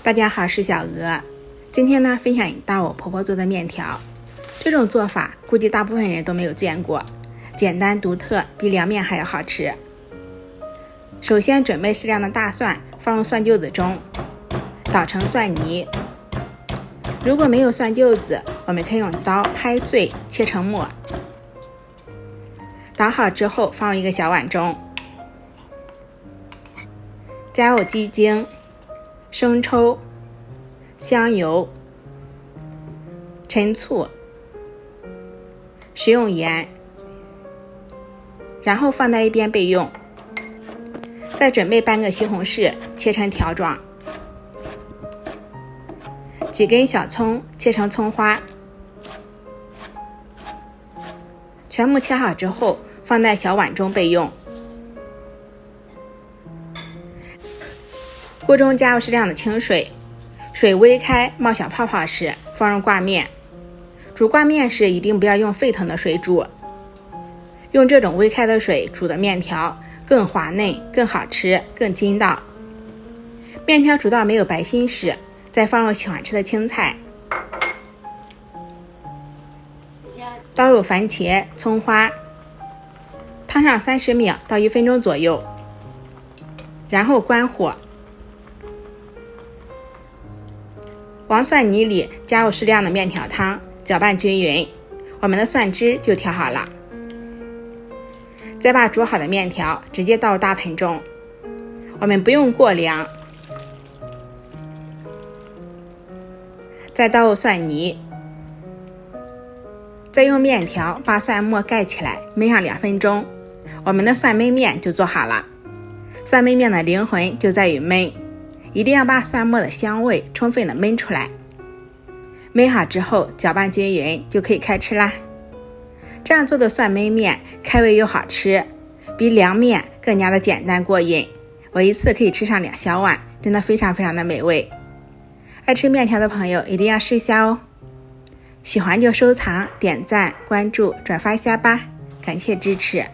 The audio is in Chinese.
大家好，是小鹅。今天呢，分享一道我婆婆做的面条。这种做法估计大部分人都没有见过，简单独特，比凉面还要好吃。首先准备适量的大蒜，放入蒜臼子中，捣成蒜泥。如果没有蒜臼子，我们可以用刀拍碎，切成末。捣好之后，放入一个小碗中，加入鸡精、生抽、香油、陈醋、食用盐，然后放在一边备用。再准备半个西红柿，切成条状，几根小葱切成葱花，全部切好之后放在小碗中备用。锅中加入适量的清水，水微开冒小泡泡时放入挂面。煮挂面时一定不要用沸腾的水煮，用这种微开的水煮的面条更滑嫩、更好吃、更筋道。面条煮到没有白心时，再放入喜欢吃的青菜，倒入番茄、葱花，烫上30秒到1分钟左右，然后关火。往蒜泥里加入适量的面条汤，搅拌均匀，我们的蒜汁就调好了。再把煮好的面条直接倒入大盆中，我们不用过凉。再倒入蒜泥，再用面条把蒜末盖起来，焖上2分钟，我们的蒜焖面就做好了。蒜焖面的灵魂就在于焖，一定要把蒜末的香味充分的焖出来。焖好之后搅拌均匀，就可以开吃啦。这样做的蒜焖面开胃又好吃，比凉面更加的简单过瘾。我一次可以吃上2小碗，真的非常的美味。爱吃面条的朋友一定要试一下哦。喜欢就收藏、点赞、关注、转发一下吧，感谢支持。